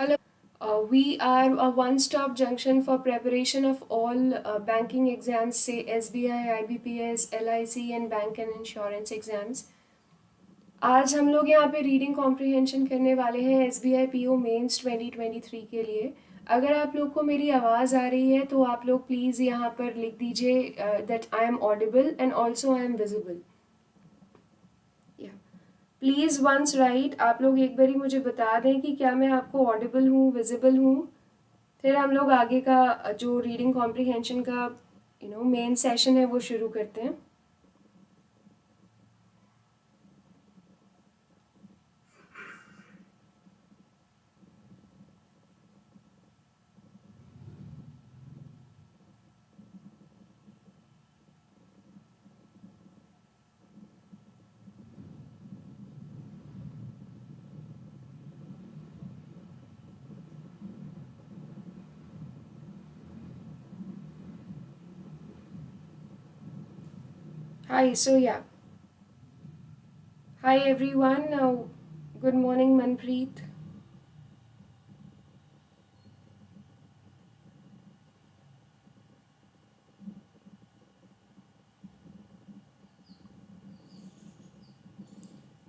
Hello. We are a one-stop junction for preparation of all banking exams, say SBI, IBPS, LIC and bank and insurance exams. आज हम लोग यहाँ पे reading comprehension करने वाले हैं SBI PO मेंस 2023 के लिए. अगर आप लोग को मेरी आवाज़ आ रही है तो आप लोग प्लीज़ यहाँ पर लिख दीजिए that I am audible and also I am visible. Please once write. आप लोग एक बारी मुझे बता दें कि क्या मैं आपको ऑडिबल हूँ, विजिबल हूँ. फिर हम लोग आगे का जो रीडिंग कॉम्प्रिहेंशन का मेन सेशन है वो शुरू करते हैं. Hi, so yeah. Hi everyone. Good morning, Manpreet.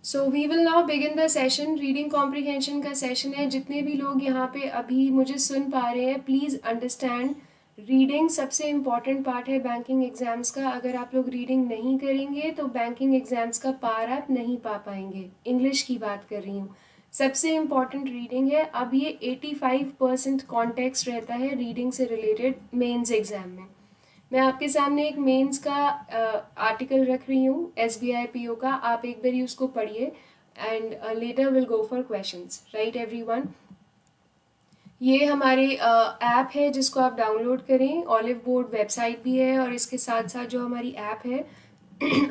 So we will now begin the session. Reading comprehension का session है. जितने भी लोग यहाँ पे अभी मुझे सुन पा रहे हैं, please understand. रीडिंग सबसे इम्पॉर्टेंट पार्ट है बैंकिंग एग्ज़ाम्स का. अगर आप लोग रीडिंग नहीं करेंगे तो बैंकिंग एग्ज़ाम्स का पार आप नहीं पा पाएंगे. इंग्लिश की बात कर रही हूँ. सबसे इम्पॉर्टेंट रीडिंग है. अब ये 85% कॉन्टेक्स्ट रहता है रीडिंग से रिलेटेड मेंस एग्ज़ाम में. मैं आपके सामने एक मेंस का आर्टिकल रख रही हूँ SBI PO का. आप एक बारी उसको पढ़िए and later will go for questions. Right everyone. ये हमारे ऐप है जिसको आप डाउनलोड करें. ऑलिव बोर्ड वेबसाइट भी है और इसके साथ साथ जो हमारी ऐप है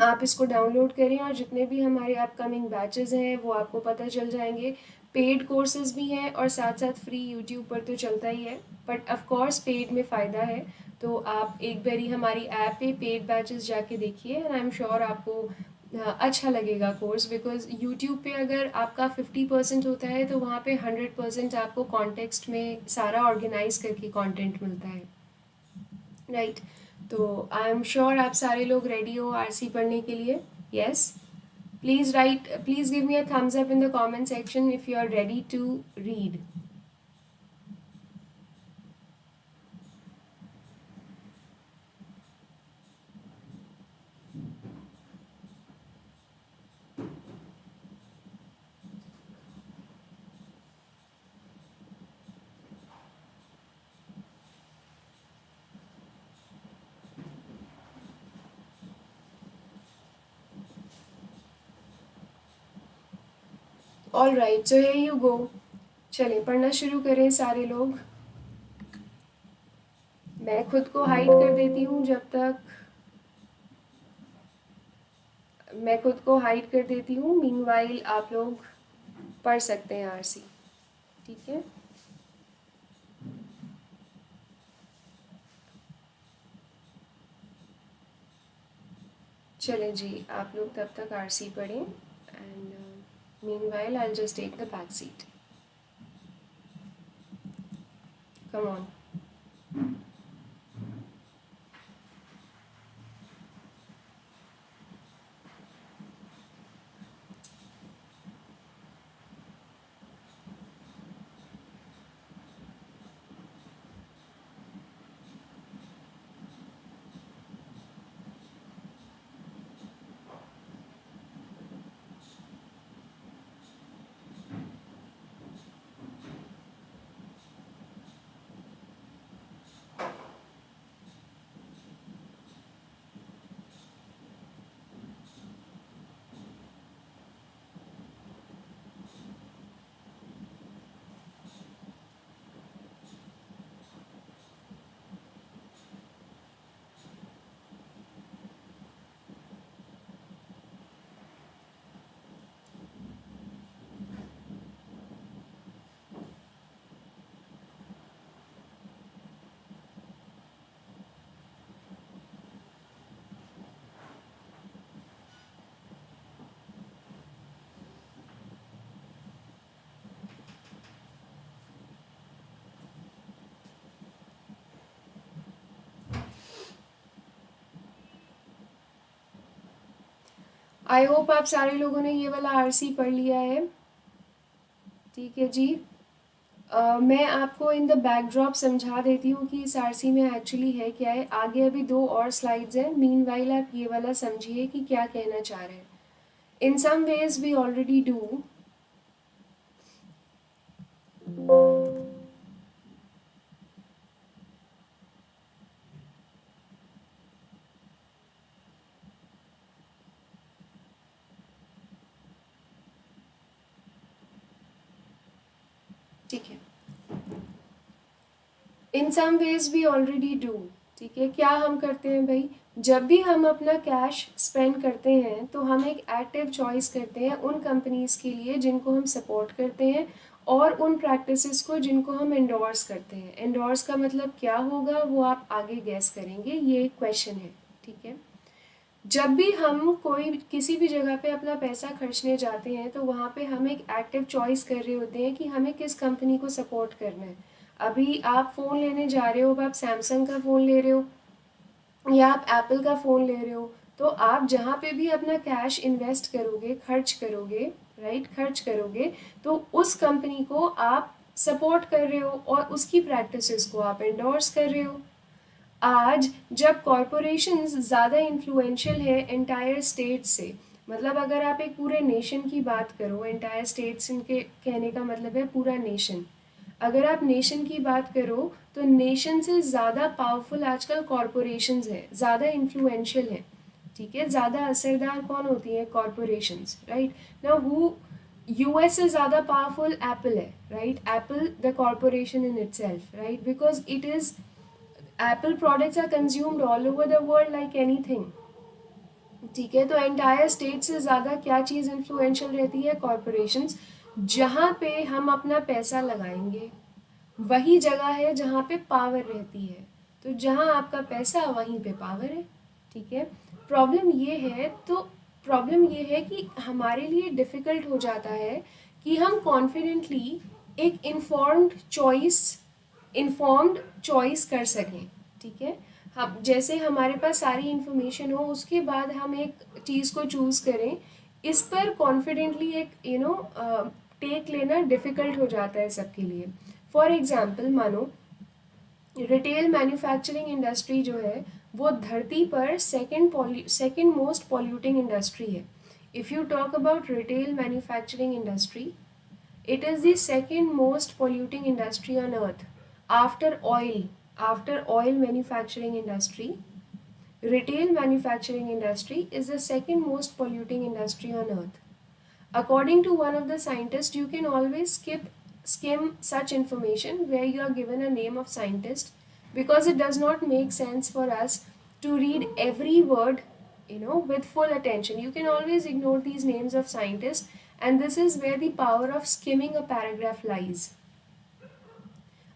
आप इसको डाउनलोड करें और जितने भी हमारे अपकमिंग बैचेस हैं वो आपको पता चल जाएंगे. पेड कोर्सेज भी हैं और साथ साथ फ्री यूट्यूब पर तो चलता ही है, बट ऑफ कोर्स पेड में फ़ायदा है. तो आप एक बारी हमारी ऐप पे पेड बैचेस जाके देखिए एंड आई एम श्योर आपको अच्छा लगेगा कोर्स. बिकॉज यूट्यूब पे अगर आपका 50% होता है तो वहाँ पे 100% आपको कॉन्टेक्स्ट में सारा ऑर्गेनाइज करके कंटेंट मिलता है. राइट. तो आई एम श्योर आप सारे लोग रेडी हो आरसी पढ़ने के लिए. Yes. Please give me a thumbs up in the comment section if you are ready to read. All right, so here you go. चलिए पढ़ना शुरू करें सारे लोग. मैं खुद को हाइड कर देती हूँ जब तक. मैं खुद को हाइड कर देती हूँ. मीनवाइल आप लोग पढ़ सकते हैं आरसी. ठीक है. चले जी, आप लोग तब तक आरसी पढ़ें and meanwhile I will just take the back seat. Come on. I hope आप सारे लोगों ने ये वाला आरसी पढ़ लिया है। ठीक है जी। मैं आपको इन द बैकड्रॉप समझा देती हूँ कि इस आरसी में एक्चुअली है क्या है। आगे अभी 2 और स्लाइड्स हैं, मीनवाइल आप ये वाला समझिए कि क्या कहना चाह रहे हैं। In some ways we already do. ठीक है, in some ways we already do. ठीक है, क्या हम करते हैं भाई, जब भी हम अपना कैश स्पेंड करते हैं तो हम एक एक्टिव चॉइस करते हैं उन कंपनीज के लिए जिनको हम सपोर्ट करते हैं और उन प्रैक्टिसेस को जिनको हम एंडोर्स करते हैं। एंडोर्स का मतलब क्या होगा वो आप आगे गैस करेंगे, ये एक क्वेश्चन है। ठीक है, जब भी हम कोई किसी भी जगह पे अपना पैसा खर्चने जाते हैं तो वहाँ पे हम एक एक्टिव चॉइस कर रहे होते हैं कि हमें किस कंपनी को सपोर्ट करना है। अभी आप फ़ोन लेने जा रहे हो, अब आप सैमसंग का फ़ोन ले रहे हो या आप एप्पल का फ़ोन ले रहे हो, तो आप जहाँ पे भी अपना कैश इन्वेस्ट करोगे, खर्च करोगे, राइट, खर्च करोगे, तो उस कंपनी को आप सपोर्ट कर रहे हो और उसकी प्रैक्टिसेस को आप एंडोर्स कर रहे हो। आज जब कॉरपोरेशंस ज़्यादा इन्फ्लुएंशियल है एंटायर स्टेट से, मतलब अगर आप एक पूरे नेशन की बात करो, एंटायर स्टेट्स इनके कहने का मतलब है पूरा नेशन, अगर आप नेशन की बात करो तो नेशन से ज़्यादा पावरफुल आजकल कॉरपोरेशंस है, ज़्यादा इन्फ्लुएंशियल है। ठीक है, ज़्यादा असरदार कौन होती हैं, corporations, right. Now who, US से ज़्यादा पावरफुल एप्पल है, right, Apple the corporation in itself, right, because it is Apple products are consumed all over the world like anything। ठीक है, तो एंटायर स्टेट से ज़्यादा क्या चीज़ इन्फ्लुएंशियल रहती है, कॉरपोरेशंस। जहाँ पे हम अपना पैसा लगाएंगे वही जगह है जहाँ पे पावर रहती है, तो जहाँ आपका पैसा वहीं पे पावर है। ठीक है, प्रॉब्लम ये है, तो प्रॉब्लम ये है कि हमारे लिए डिफ़िकल्ट हो जाता है कि हम कॉन्फिडेंटली एक इन्फॉर्म्ड चॉइस कर सकें। ठीक है, हम जैसे हमारे पास सारी इन्फॉर्मेशन हो उसके बाद हम एक चीज़ को चूज़ करें, इस पर कॉन्फिडेंटली एक टेक लेना डिफ़िकल्ट हो जाता है सबके लिए। फॉर एग्ज़ाम्पल मानो रिटेल मैन्युफैक्चरिंग इंडस्ट्री जो है वो धरती पर सेकेंड मोस्ट पॉल्यूटिंग इंडस्ट्री है। If you talk about retail manufacturing industry, it is the second most polluting industry on earth after oil. After oil manufacturing industry, retail manufacturing industry is the second most polluting industry on earth. According to one of the scientists, you can always skim such information where you are given a name of scientist, because it does not make sense for us to read every word with full attention. You can always ignore these names of scientists, and this is where the power of skimming a paragraph lies.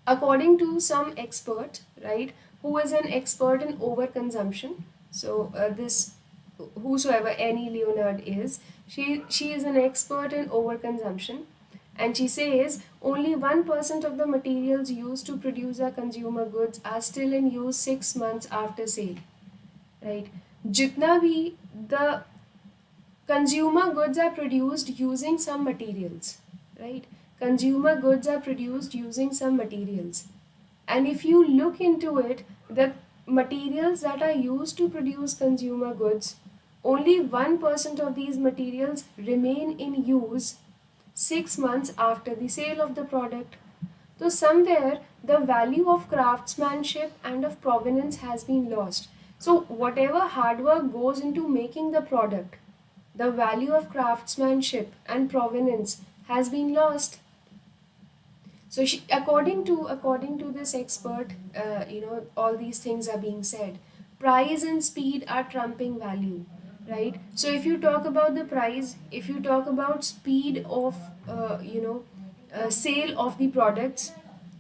According to some expert, right, who is an expert in overconsumption, so this whosoever Annie Leonard is, she is an expert in overconsumption, and she says only 1% of the materials used to produce our consumer goods are still in use 6 months after sale, right. Jitna bhi the consumer goods are produced using some materials, right, consumer goods are produced using some materials, and if you look into it, the materials that are used to produce consumer goods, only 1% of these materials remain in use 6 months after the sale of the product. So somewhere the value of craftsmanship and of provenance has been lost. So whatever hard work goes into making the product, the value of craftsmanship and provenance has been lost. So according to this expert, all these things are being said. Price and speed are trumping value, right? So if you talk about the price, if you talk about speed of sale of the products,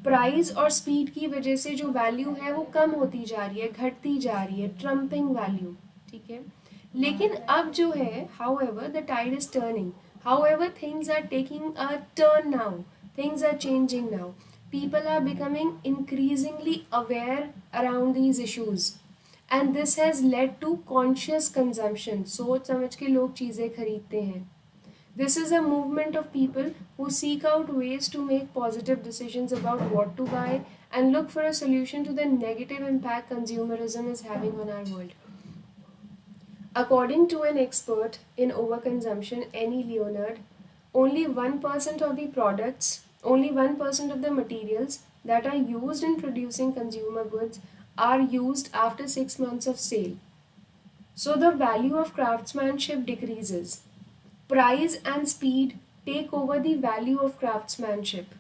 price और speed की वजह से जो value है वो कम होती जा रही है, घटती जा रही है, ट्रम्पिंग वैल्यू। ठीक है, लेकिन अब जो है, however the tide is turning, however things are taking a turn now, things are changing now, people are becoming increasingly aware around these issues, and this has led to conscious consumption. सोच समझ के लोग चीज़ें खरीदते हैं. This is a movement of people who seek out ways to make positive decisions about what to buy and look for a solution to the negative impact consumerism is having on our world. According to an expert in overconsumption, Annie Leonard, only 1% of the products, only 1% of the materials that are used in producing consumer goods are used after 6 months of sale. So the value of craftsmanship decreases. Price and speed take over the value of craftsmanship.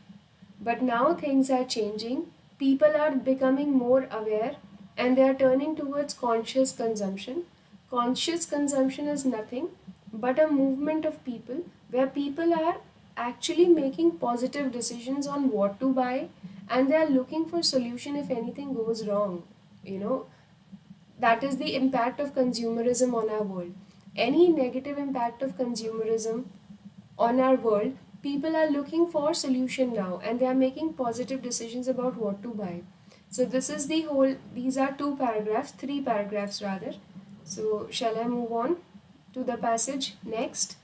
But now things are changing. People are becoming more aware and they are turning towards conscious consumption. Conscious consumption is nothing but a movement of people where people are actually making positive decisions on what to buy and they are looking for solution if anything goes wrong. You know, that is the impact of consumerism on our world. Any negative impact of consumerism on our world, people are looking for solution now and they are making positive decisions about what to buy. So this is the whole, these are three paragraphs rather. So shall I move on to the passage next?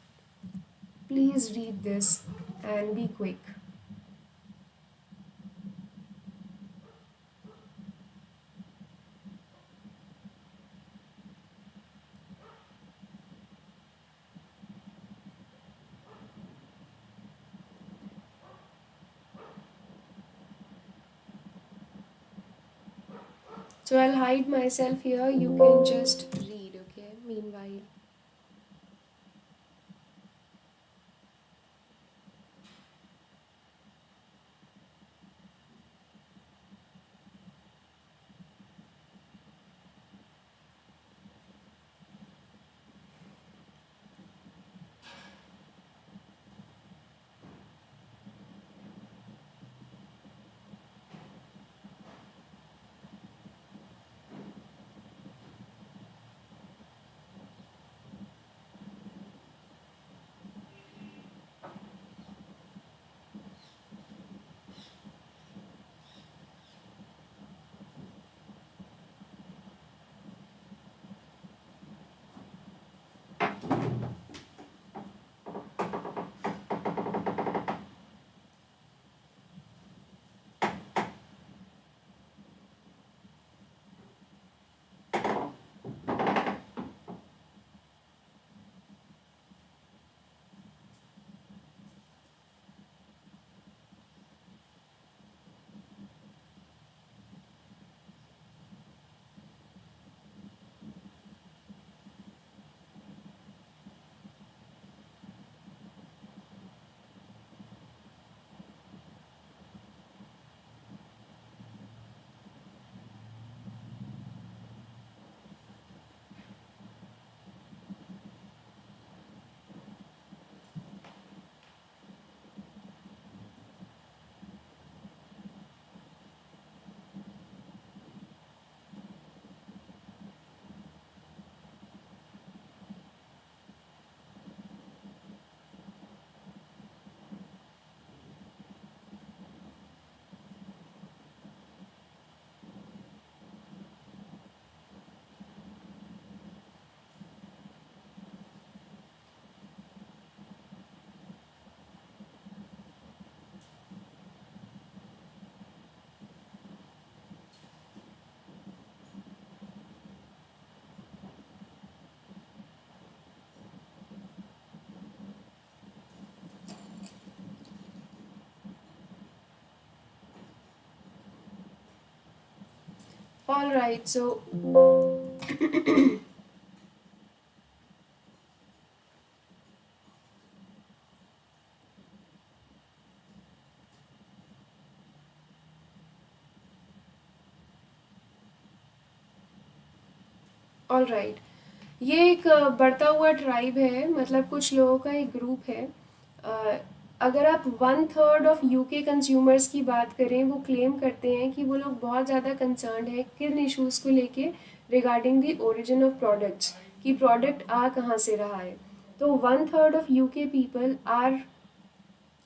Please read this and be quick. So I'll hide myself here. You can just read, okay? Meanwhile. All right, so all right, ये एक बढ़ता हुआ tribe है, मतलब कुछ लोगों का एक ग्रुप है. अगर आप 1/3 ऑफ यूके कंज्यूमर्स की बात करें, वो क्लेम करते हैं कि वो लोग बहुत ज़्यादा कंसर्न है किन इश्यूज़ को लेके regarding the origin of products, कि प्रोडक्ट आ कहाँ से रहा है. तो 1/3 of UK people are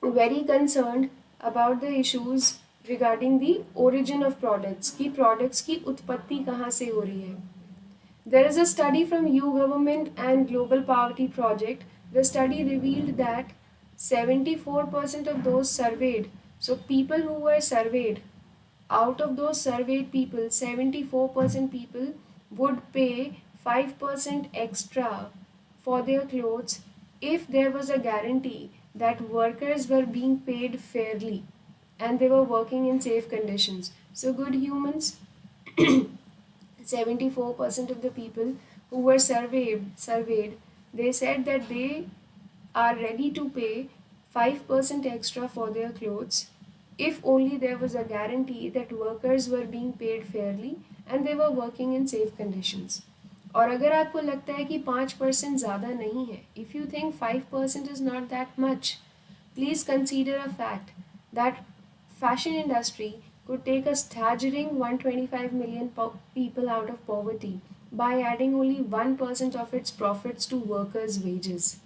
very concerned about the issues regarding the origin of products, कि प्रोडक्ट्स की उत्पत्ति कहाँ से हो रही है. There is a study from U Government and Global Poverty Project. The study revealed that 74% of those surveyed, so people who were surveyed, out of those surveyed people, 74% people would pay 5% extra for their clothes if there was a guarantee that workers were being paid fairly and they were working in safe conditions. So, good humans, 74% of the people who were surveyed, they said that they are ready to pay 5% extra for their clothes if only there was a guarantee that workers were being paid fairly and they were working in safe conditions. और अगर आपको लगता है कि 5% ज़्यादा नहीं है, if you think 5% is not that much, please consider a fact that fashion industry could take a staggering 125 million people out of poverty by adding only 1% of its profits to workers' wages.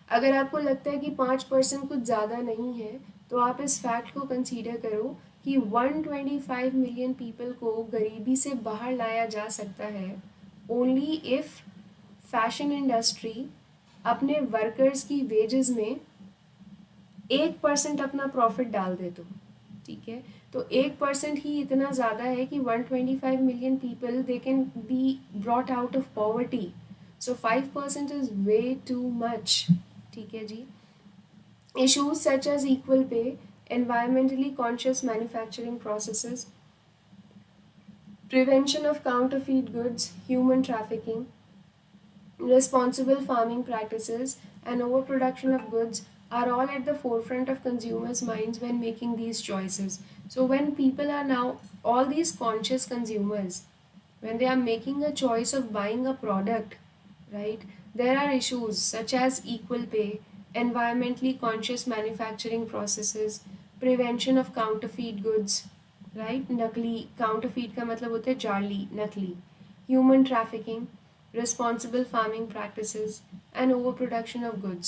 अगर आपको लगता है कि 5% कुछ ज़्यादा नहीं है, तो आप इस फैक्ट को कंसीडर करो कि 125 मिलियन पीपल को गरीबी से बाहर लाया जा सकता है ओनली इफ़ फैशन इंडस्ट्री अपने वर्कर्स की वेजेस में 1% अपना प्रॉफिट डाल दे तो, ठीक है, तो 1% ही इतना ज़्यादा है कि 125 million people they can be brought out of poverty. So 5% is way too much. ठीक है जी. Issues such as equal pay, environmentally conscious manufacturing processes, prevention of counterfeit goods, human trafficking, responsible farming practices, and overproduction of goods are all at the forefront of consumers' minds when making these choices. So when people are now, all these conscious consumers, when they are making a choice of buying a product, right, there are issues such as equal pay, environmentally conscious manufacturing processes, prevention of counterfeit goods, right, नकली, counterfeit का मतलब होता है जाली, नकली, human trafficking, responsible farming practices, and overproduction of goods.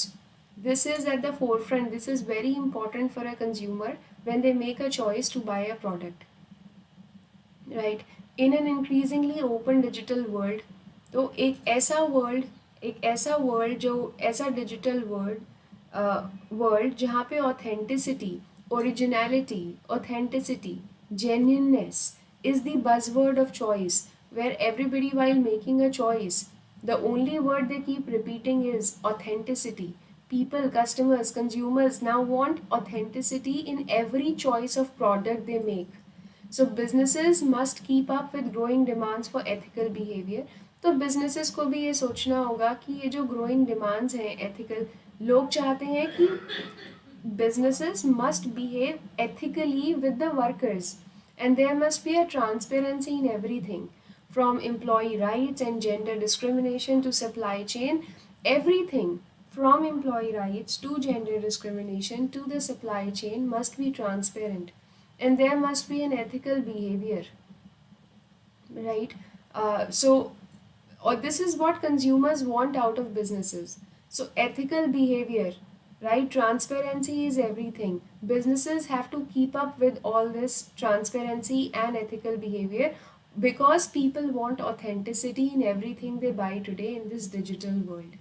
This is at the forefront. This is very important for a consumer when they make a choice to buy a product, right. In an increasingly open digital world, तो एक ऐसा world जो ऐसा digital world जहाँ पे authenticity, originality, authenticity, genuineness is the buzzword of choice, where everybody while making a choice, the only word they keep repeating is authenticity. People, customers, consumers now want authenticity in every choice of product they make. So businesses must keep up with growing demands for ethical behavior. तो businesses को भी ये सोचना होगा कि ये जो growing demands हैं ethical, लोग चाहते हैं कि businesses must behave ethically with the workers, and there must be a transparency in everything, from employee rights and gender discrimination to supply chain. Everything from employee rights to gender discrimination to the supply chain must be transparent, and there must be an ethical behavior, right. Or this is what consumers want out of businesses. So ethical behavior, right? Transparency is everything. Businesses have to keep up with all this transparency and ethical behavior because people want authenticity in everything they buy today in this digital world.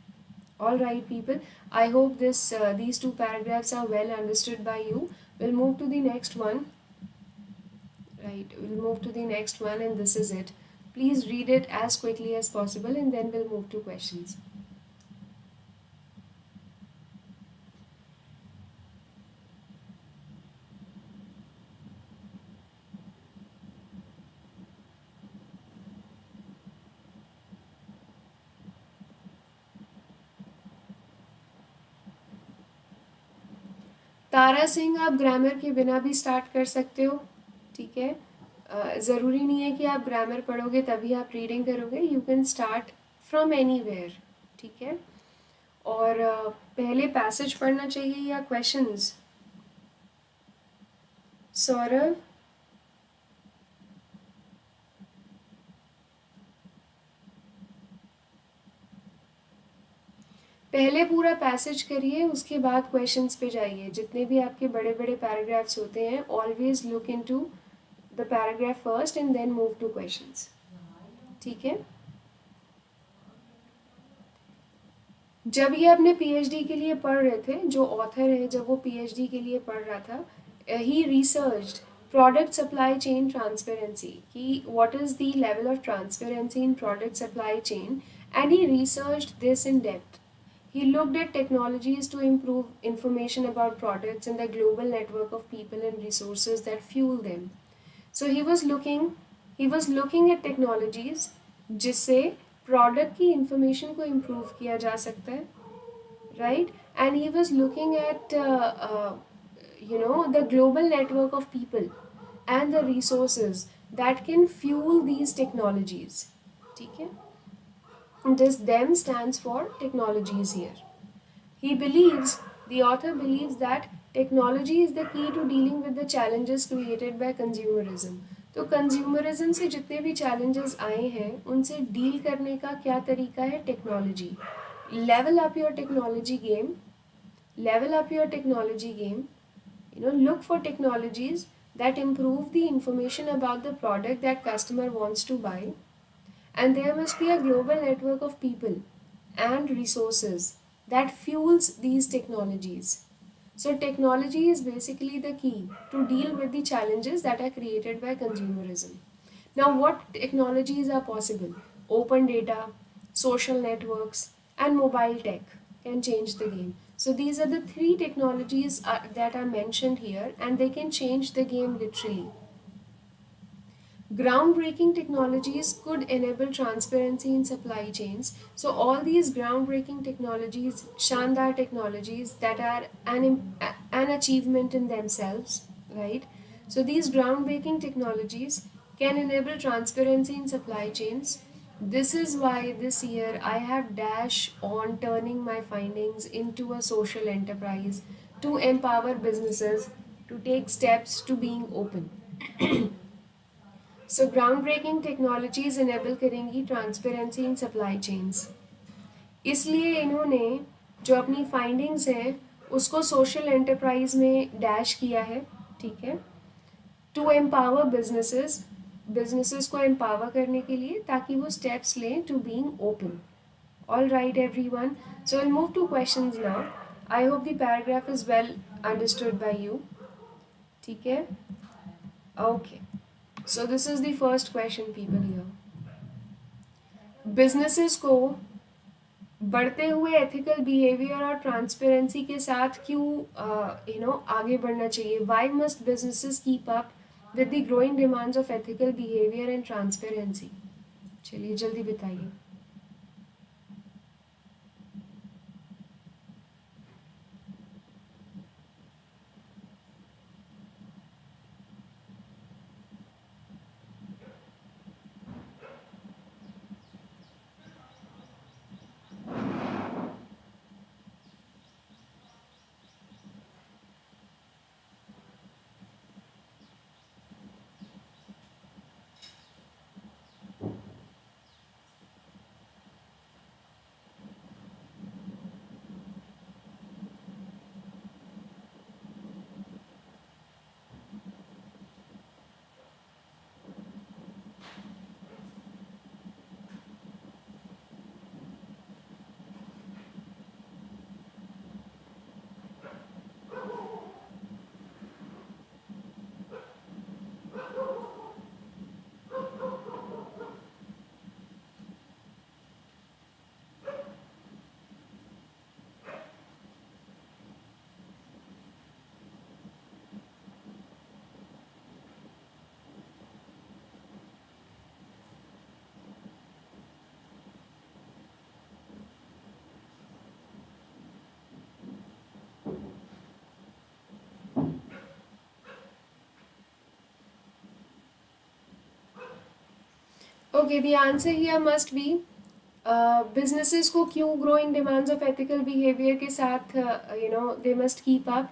All right, people. I hope these two paragraphs are well understood by you. We'll move to the next one. Right, we'll move to the next one, and this is it. Please read it as quickly as possible, and then we'll move to questions. Tara Singh, आप grammar के बिना भी start कर सकते हो, ठीक है. ज़रूरी नहीं है कि आप ग्रामर पढ़ोगे तभी आप रीडिंग करोगे. You can start from anywhere, ठीक है. और पहले पैसेज पढ़ना चाहिए या क्वेश्चंस? सौरभ, पहले पूरा पैसेज करिए, उसके बाद क्वेश्चंस पे जाइए. जितने भी आपके बड़े बड़े पैराग्राफ्स होते हैं, always look into the paragraph first and then move to questions. ठीक है. जब ये अपने पीएचडी के लिए पढ़ रहे थे, जो ऑथर है जब वो पीएचडी के लिए पढ़ रहा था, he researched product supply chain transparency, कि what is the level of transparency in product supply chain, and he researched this in depth. He looked at technologies to improve information about products and the global network of people and resources that fuel them. So he was looking at technologies जिससे product की information को improve किया जा सकता है, right? And he was looking at the global network of people and the resources that can fuel these technologies. ठीक है? This them stands for technologies here. The author believes that technology is the key to dealing with the challenges created by consumerism. तो consumerism से जितने भी challenges आए हैं उनसे deal करने का क्या तरीका है? Technology. Level up your technology game. Level up your technology game. Look for technologies that improve the information about the product that customer wants to buy. And there must be a global network of people and resources that fuels these technologies. So technology is basically the key to deal with the challenges that are created by consumerism. Now, what technologies are possible? Open data, social networks, and mobile tech can change the game. So these are the three technologies that are mentioned here, and they can change the game literally. Groundbreaking technologies could enable transparency in supply chains. So all these groundbreaking technologies, Shandar technologies that are an achievement in themselves, right? So these groundbreaking technologies can enable transparency in supply chains. This is why this year I have dash on turning my findings into a social enterprise to empower businesses to take steps to being open. So groundbreaking technologies enable करेंगी transparency in supply chains. इसलिए इन्होंने जो अपनी findings हैं उसको social enterprise में dash किया है, ठीक है, टू एम्पावर बिजनेसेस को एम्पावर करने के लिए ताकि वो स्टेप्स लें to being open. All right, everyone. So we'll move to questions now. I hope the paragraph is well understood by you. ठीक है? Okay. So this is the first question, people here. Businesses को बढ़ते हुए ethical behavior और transparency के साथ क्यों आगे बढ़ना चाहिए? Why must businesses keep up with the growing demands of ethical behavior and transparency? चलिए जल्दी बताइए. Okay, the answer here must be businesses को क्यों growing demands of ethical behavior के साथ they must keep up,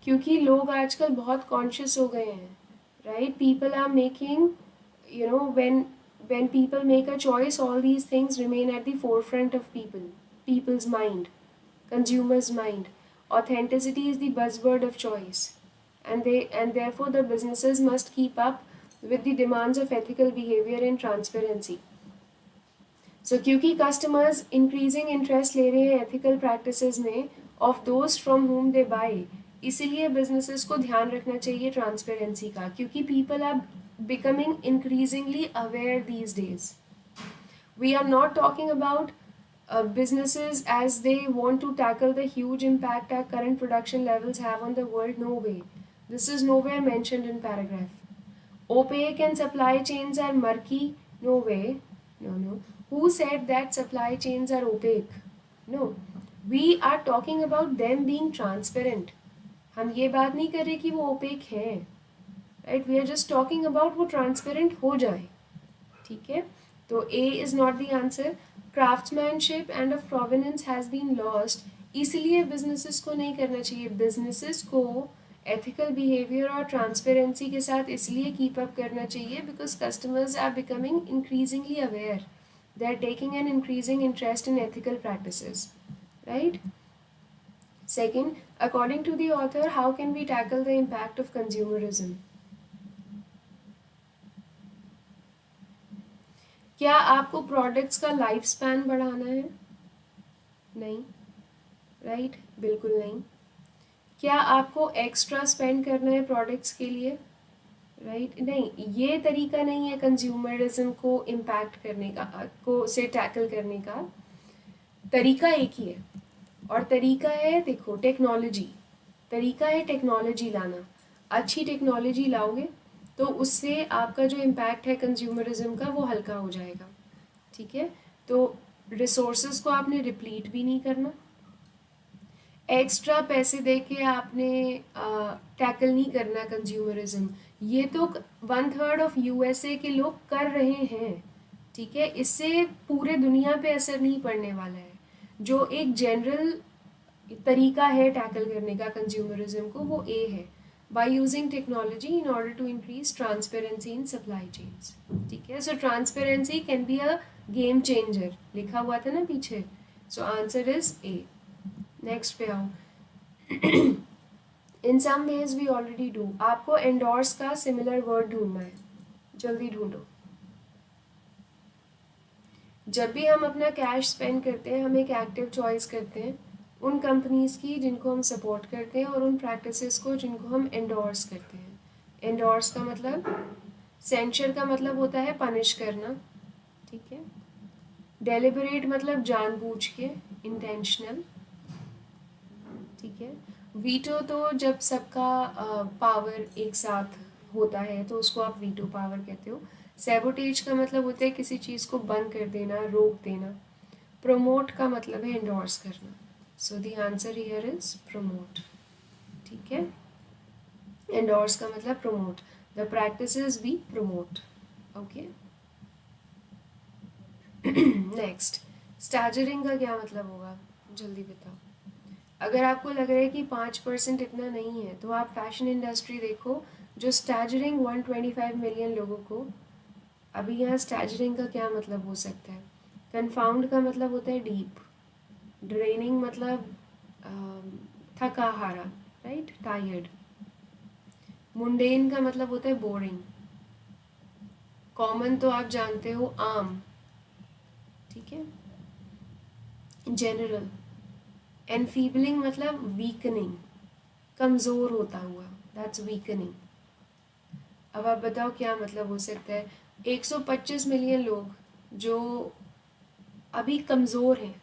क्योंकि लोग आजकल बहुत conscious हो गए हैं, right? People are making, when people make a choice, all these things remain at the forefront of people's mind, consumers' mind. Authenticity is the buzzword of choice, and therefore the businesses must keep up with the demands of ethical behavior and transparency. सो क्योंकि customers increasing interest ले रहे हैं ethical practices में of those from हुम दे by, इसीलिए businesses को ध्यान रखना चाहिए ट्रांसपेरेंसी का, क्योंकि people are becoming increasingly aware these days. We are not talking about businesses as they want to tackle the huge impact our current production levels have on the world. No way. This is nowhere mentioned in paragraph. Opaque and supply chains are murky. No way. No, no. Who said that supply chains are opaque? No. We are talking about them being transparent. हम ये बात नहीं कर रहे कि वो opaque हैं. Right? We are just talking about वो transparent हो जाए. ठीक है. तो A is not the answer. Craftsmanship and of provenance has been lost. इसलिए businesses को नहीं करना चाहिए. Businesses को ethical behavior और transparency के साथ इसलिए keep up करना चाहिए because customers are becoming increasingly aware. They are taking an increasing interest in ethical practices. Right? Second, according to the author, how can we tackle the impact of consumerism? क्या आपको products का life span बढ़ाना है? नहीं. Right? बिल्कुल नहीं. क्या आपको एक्स्ट्रा स्पेंड करना है प्रोडक्ट्स के लिए? राइट? नहीं. ये तरीका नहीं है कंज्यूमरिज्म को इम्पैक्ट करने का, को से टैकल करने का. तरीका एक ही है, और तरीका है, देखो, टेक्नोलॉजी. तरीका है टेक्नोलॉजी लाना. अच्छी टेक्नोलॉजी लाओगे तो उससे आपका जो इम्पैक्ट है कंज्यूमरिज्म का वो हल्का हो जाएगा. ठीक है? तो रिसोर्सेज को आपने रिप्लीट भी नहीं करना. एक्स्ट्रा पैसे दे के आपने टैकल नहीं करना कंज्यूमरिज्म. ये तो 1/3 ऑफ यूएसए के लोग कर रहे हैं. ठीक है? इससे पूरे दुनिया पे असर नहीं पड़ने वाला है. जो एक जनरल तरीका है टैकल करने का कंज्यूमरिज्म को, वो ए है, by using technology in order to increase transparency in supply chains. ठीक है? So transparency can be a game changer. लिखा हुआ था ना पीछे. So answer is A. Next पे आओ. In some ways we already do. आपको endorse का similar word ढूंढना है. जल्दी ढूंढो. जब भी हम अपना कैश स्पेंड करते हैं, हम एक एक्टिव चॉइस करते हैं उन कंपनीज़ की जिनको हम सपोर्ट करते हैं और उन प्रैक्टिसेस को जिनको हम एंडोर्स करते हैं. एंडोर्स का मतलब, सेंशर का मतलब होता है पनिश करना. ठीक है? डेलिबरेट मतलब जानबूझ के, इंटेंशनल. ठीक है? वीटो तो जब सबका पावर एक साथ होता है तो उसको आप वीटो पावर कहते हो. सैबोटेज का मतलब होता है किसी चीज़ को बंद कर देना, रोक देना. प्रोमोट का मतलब है एंडोर्स करना. So the answer here is promote. ठीक है? Endorse का मतलब promote. The practices we promote. Okay? Next, staggering का क्या मतलब होगा? जल्दी बताओ. अगर आपको लग रहा है कि 5% इतना नहीं है, तो आप फैशन इंडस्ट्री देखो जो स्टैजरिंग 125 मिलियन लोगों को. अभी यहाँ स्टैजरिंग का क्या मतलब हो सकता है? कन्फाउंड का मतलब होता है डीप. ड्रेनिंग मतलब थका हारा, राइट? टायर्ड. मुंडेन का मतलब होता है बोरिंग. कॉमन तो आप जानते हो, आम. ठीक है? जनरल. एनफीबलिंग मतलब वीकनिंग, कमज़ोर होता हुआ. That's weakening. अब आप बताओ क्या मतलब हो सकता है? 125 मिलियन लोग जो अभी कमज़ोर हैं,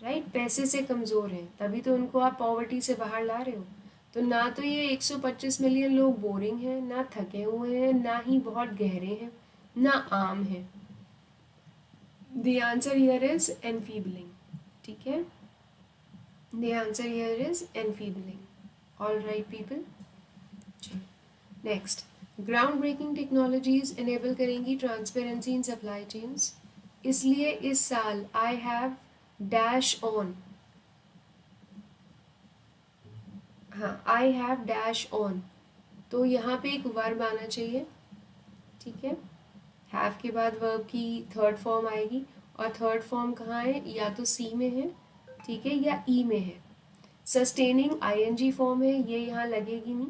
राइट? पैसे से कमज़ोर हैं, तभी तो उनको आप पॉवर्टी से बाहर ला रहे हो. तो ना तो ये 125 मिलियन लोग बोरिंग हैं, ना थके हुए हैं, ना ही बहुत गहरे हैं, ना आम हैं. The answer here is enfeebling. ठीक है? The answer here is enfeebling. All right people. Next, ground breaking technologies enable करेंगी ट्रांसपेरेंसी इन सप्लाई चेन्स. इसलिए इस साल आई हैव डैश ऑन. हाँ, आई हैव डैश ऑन. तो यहाँ पे एक वर्ब आना चाहिए. ठीक है? हैव के बाद वर्ब की थर्ड फॉर्म आएगी, और थर्ड फॉर्म कहाँ है? या तो सी में है, ठीक है, या ई में है. सस्टेनिंग आईएनजी फॉर्म है, ये यहाँ लगेगी नहीं.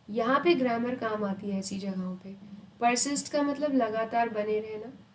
यहाँ पे ग्रामर काम आती है ऐसी जगहों पे. परसिस्ट का मतलब लगातार बने रहना.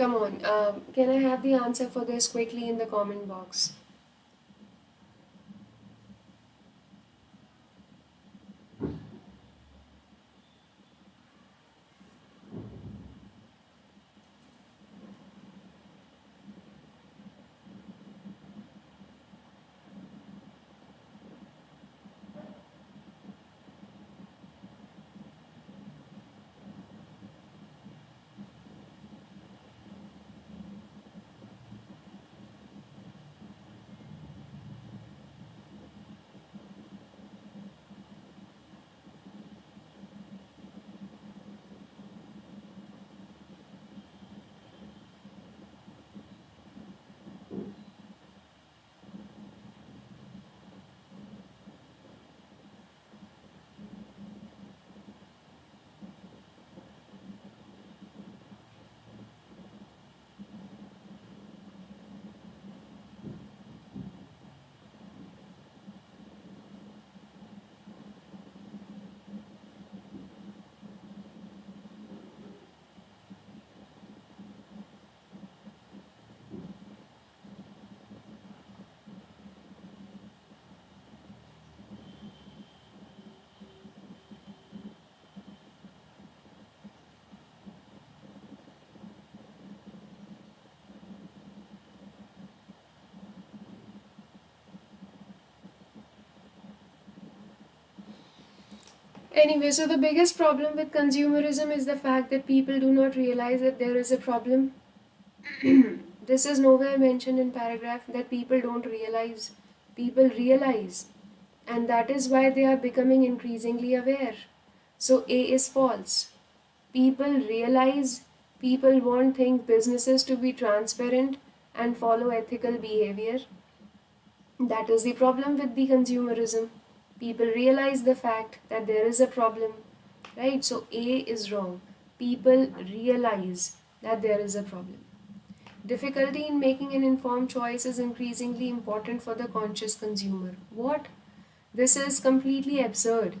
Come on, can I have the answer for this quickly in the comment box? Anyway, so the biggest problem with consumerism is the fact that people do not realize that there is a problem. This is nowhere mentioned in paragraph that people don't realize. People realize, and that is why they are becoming increasingly aware. So A is false. People realize, people want think businesses to be transparent and follow ethical behavior. That is the problem with the consumerism. People realize the fact that there is a problem, right? So A is wrong. People realize that there is a problem. Difficulty in making an informed choice is increasingly important for the conscious consumer. What? This is completely absurd.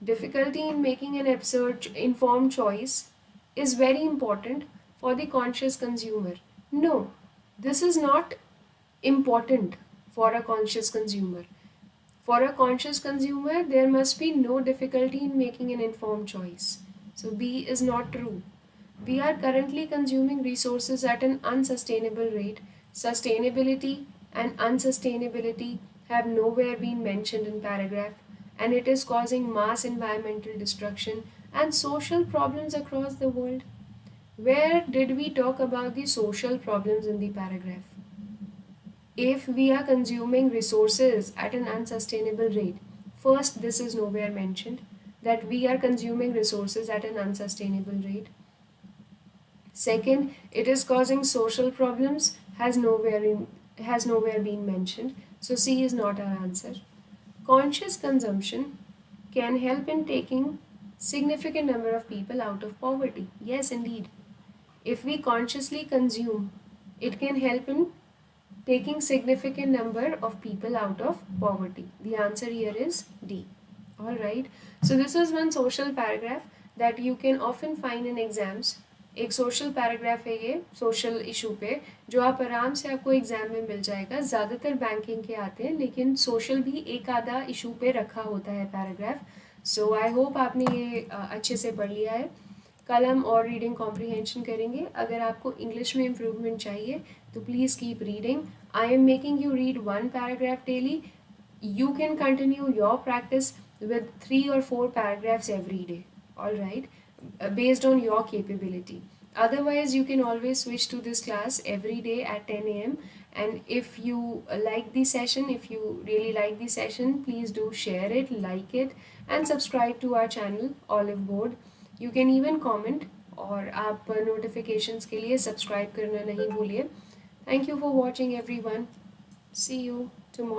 Difficulty in making an informed choice is very important for the conscious consumer. No, this is not important for a conscious consumer. For a conscious consumer, there must be no difficulty in making an informed choice. So B is not true. We are currently consuming resources at an unsustainable rate. Sustainability and unsustainability have nowhere been mentioned in paragraph, and it is causing mass environmental destruction and social problems across the world. Where did we talk about the social problems in the paragraph? If we are consuming resources at an unsustainable rate, first, this is nowhere mentioned that we are consuming resources at an unsustainable rate. Second, it is causing social problems, has nowhere been mentioned. So C is not our answer. Conscious consumption can help in taking significant number of people out of poverty. Yes, indeed. If we consciously consume, it can help in taking significant number of people out of poverty. The answer here is D. Alright, so this is one social paragraph that you can often find in exams. एक social paragraph है ये social issue पे, जो आप आराम से आपको exam में मिल जाएगा. ज़्यादातर बैंकिंग के आते हैं, लेकिन सोशल भी एक आधा इशू पे रखा होता है पैराग्राफ. सो आई होप आपने ये अच्छे से पढ़ लिया है. कल हम और रीडिंग कॉम्प्रीहेंशन करेंगे. अगर आपको इंग्लिश में इम्प्रूवमेंट चाहिए तो please keep reading. I am making you read one paragraph daily. You can continue your practice with 3 or 4 paragraphs every day, all right, based on your capability. Otherwise, you can always switch to this class every day at 10 a.m. And if you like the session, if you really like the session, please do share it, like it, and subscribe to our channel, Oliveboard. You can even comment, और आप notifications के लिए subscribe करना नहीं भूलिए. Thank you for watching, everyone. See you tomorrow.